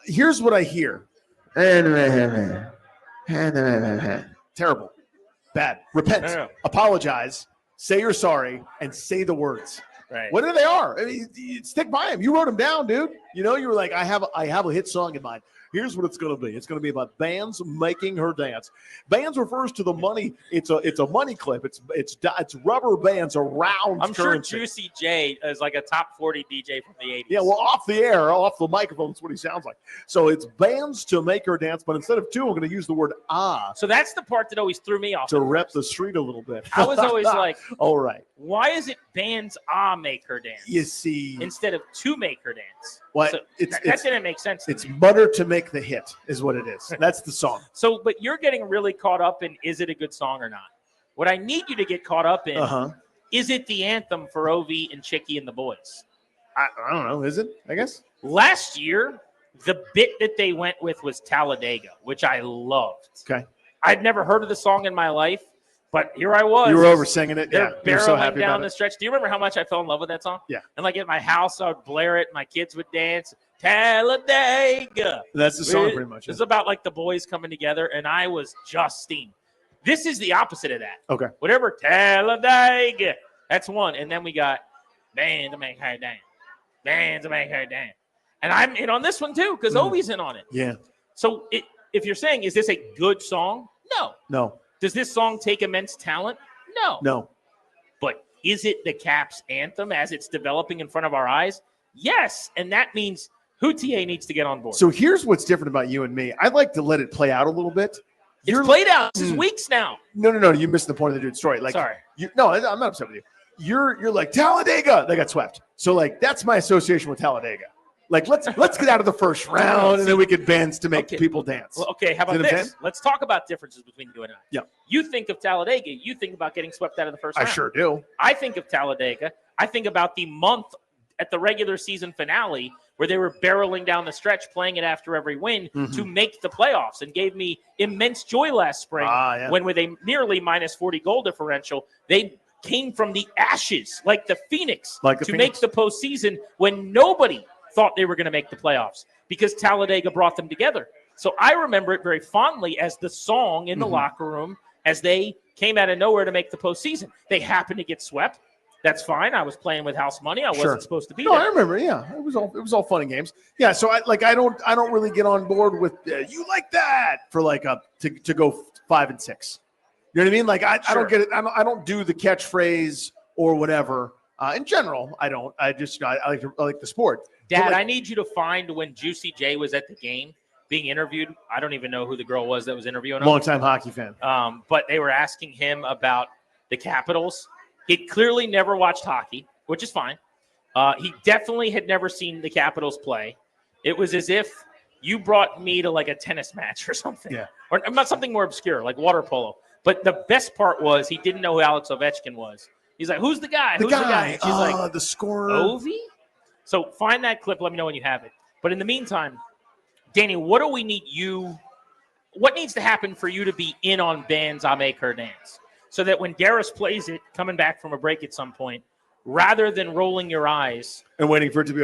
here's what I hear. Terrible. Bad. Repent. Apologize. Say you're sorry and say the words. Right. Whatever they are. I mean, stick by them. You wrote them down, dude. You know, you were like, I have a hit song in mind. Here's what it's going to be. It's going to be about Bandz making her dance. Bandz refers to the money. It's a money clip. It's rubber bands around. I'm currency. sure Juicy J is like a top 40 DJ from the 80s. Yeah, well, off the air, off the microphone, that's what he sounds like. So it's Bandz to make her dance, but instead of two, I'm going to use the word ah. So that's the part that always threw me off. To rep the street a little bit. I was always like, all right. Why is it Bandz make her dance? You see. Instead of to make her dance. What? So that didn't make sense. It's mutter to make the hit is what it is. That's the song. So, but you're getting really caught up in, is it a good song or not? What I need you to get caught up in, is it the anthem for Ovi and Chicky and the boys? I don't know. Is it? I guess. Last year, the bit that they went with was Talladega, which I loved. Okay. I'd never heard of the song in my life, but here I was. You were over singing it. They're You're so happy down about the it. stretch. Do you remember how much I fell in love with that song? Yeah. And like at my house, I would blare it. My kids would dance. Talladega. That's the song pretty much. It's about like the boys coming together, and I was just steamed. This is the opposite of that. Okay. Whatever, Talladega. That's one. And then we got Bandz to make her dance. Bandz to make her dance. And I'm in on this one too because Ovi's in on it. Yeah. So if you're saying, is this a good song? No. No. Does this song take immense talent? No. No. But is it the Caps anthem as it's developing in front of our eyes? Yes. And that means Houtier needs to get on board. So here's what's different about you and me. I'd like to let it play out a little bit. It's played out. This is weeks now. No. You missed the point of the dude's story. Like, sorry. No, I'm not upset with you. You're like Talladega. They got swept. So like that's my association with Talladega. Like let's get out of the first round and then we could Bandz to make people dance. Well, okay, how about this? Let's talk about differences between you and I. Yeah. You think of Talladega, you think about getting swept out of the first round. I sure do. I think of Talladega. I think about the month at the regular season finale where they were barreling down the stretch, playing it after every win to make the playoffs, and gave me immense joy last spring when with a nearly minus 40 goal differential, they came from the ashes like the Phoenix make the postseason when nobody thought they were going to make the playoffs because Talladega brought them together. So I remember it very fondly as the song in the locker room as they came out of nowhere to make the postseason. They happened to get swept. That's fine. I was playing with house money. I wasn't supposed to be there. I remember. Yeah, it was all fun and games. Yeah, so I don't really get on board with you like that for like to go 5 and 6. You know what I mean? Like I don't get it. I don't do the catchphrase or whatever. In general, I don't. I like the sport. Dad, I need you to find when Juicy J was at the game being interviewed. I don't even know who the girl was that was interviewing him. Long-time hockey fan. But they were asking him about the Capitals. He'd clearly never watched hockey, which is fine. He definitely had never seen the Capitals play. It was as if you brought me to like a tennis match or something. Yeah. Or not something more obscure, like water polo. But the best part was he didn't know who Alex Ovechkin was. He's like, who's the guy? Who's the guy? And she's like, the scorer. Ovi? So find that clip. Let me know when you have it. But in the meantime, Danny, what do we need you? What needs to happen for you to be in on Bandz I Make Her Dance? So that when Darius plays it, coming back from a break at some point, rather than rolling your eyes and waiting for it to be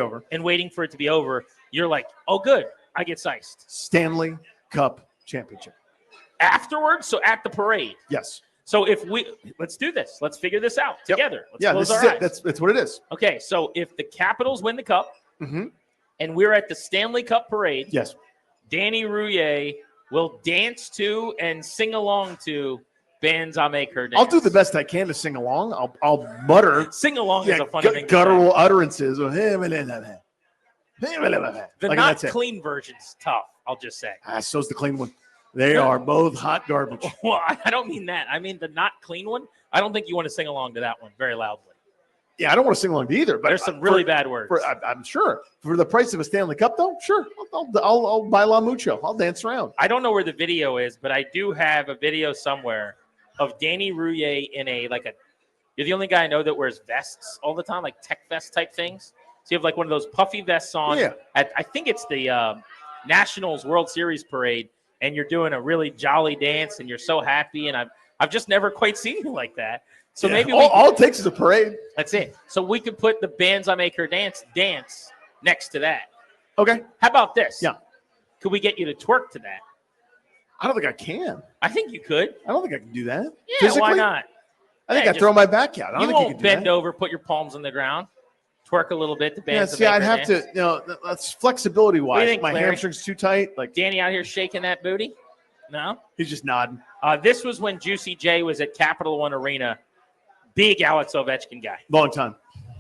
over, you're like, oh, good, I get sized. Stanley Cup Championship. Afterwards, so at the parade. Yes. So let's do this. Let's figure this out together. Let's close our eyes. That's what it is. Okay, so if the Capitals win the Cup and we're at the Stanley Cup parade, yes, Danny Rouillet will dance to and sing along to Bandz I Make Her Dance. I'll do the best I can to sing along. I'll mutter. Sing along is a funny thing. Guttural utterances. The not clean version's tough, I'll just say. So's the clean one. They are both hot garbage. Well, I don't mean that. I mean the not clean one. I don't think you want to sing along to that one very loudly. Yeah, I don't want to sing along to either. But there's some really bad words. I'm sure. For the price of a Stanley Cup, though, sure. I'll buy La Mucho. I'll dance around. I don't know where the video is, but I do have a video somewhere of Danny Rouillet in you're the only guy I know that wears vests all the time, like tech vest type things. So you have like one of those puffy vests on. Yeah. I think it's the Nationals World Series parade, and you're doing a really jolly dance, and you're so happy. And I've just never quite seen you like that. So maybe all it takes is a parade. That's it. So we could put the Bandz I Make Her Dance next to that. Okay. How about this? Yeah. Could we get you to twerk to that? I don't think I can. I think you could. I don't think I can do that. Yeah, Physically? why not? I think Yeah, I'd throw my back out. I don't You think you won't can do bend that. over, put your palms on the ground, twerk a little bit. The Yeah, band's see, I'd have to, that's flexibility What do you wise. think, My Larry? hamstring's too tight. Like Danny out here shaking that booty? No? he's just nodding. This was when Juicy J was at Capital One Arena. Big Alex Ovechkin guy. Long time.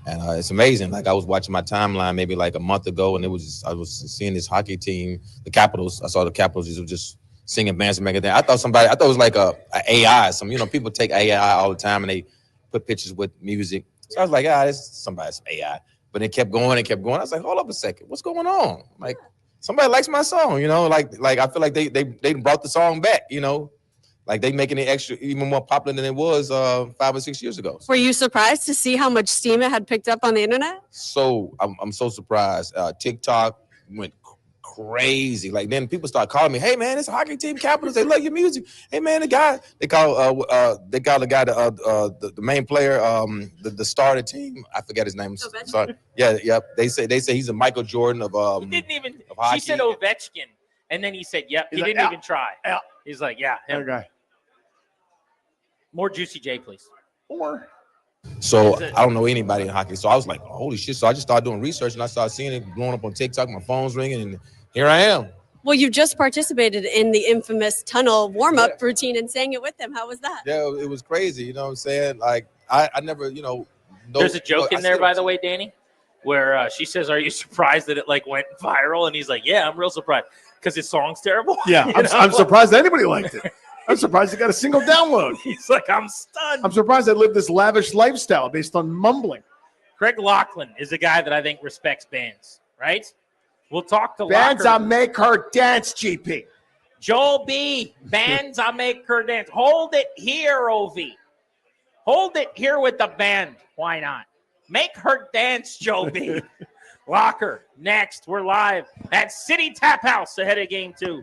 And it's amazing. Like I was watching my timeline maybe like a month ago, and I was seeing this hockey team, the Capitals. I saw the Capitals just singing Bandz and Megadeth. I thought it was like a AI. Some people take AI all the time and they put pictures with music. So I was like, this is somebody's AI. But it kept going and kept going. I was like, hold up a second, what's going on? Like somebody likes my song, Like I feel like they brought the song back, Like they making it even more popular than it was 5 or 6 years ago. Were you surprised to see how much steam it had picked up on the internet? So I'm so surprised. TikTok went crazy. Like then people start calling me, "Hey man, it's a hockey team, Capitals. They love your music. Hey man, they call the guy the main player, the starter team. I forget his name. Sorry. Yeah. They say he's a Michael Jordan of He didn't even. of hockey. She said Ovechkin, and then he said, "Yep." He didn't even try. Yeah. He's like, "Yeah." him. Okay. More Juicy J, please. Or So I don't know anybody in hockey. So I was like, holy shit. So I just started doing research and I started seeing it blowing up on TikTok. My phone's ringing and here I am. Well, you just participated in the infamous tunnel warm-up routine and sang it with them. How was that? Yeah, it was crazy. You know what I'm saying? Like I never, There's a joke in there, by the way, Danny, where she says, "Are you surprised that it went viral?" And he's like, "Yeah, I'm real surprised because his song's terrible." yeah, I'm surprised anybody liked it. I'm surprised it got a single download. He's like, "I'm stunned." I'm surprised I lived this lavish lifestyle based on mumbling. Craig Laughlin is a guy that I think respects Bandz, right? We'll talk to Bandz, I Locker. make her dance, GP. Joel B. Bandz, I make her dance. Hold it here, OV. Hold it here with the band. Why not? Make her dance, Joel B. Locker, next. We're live at City Tap House ahead of Game 2.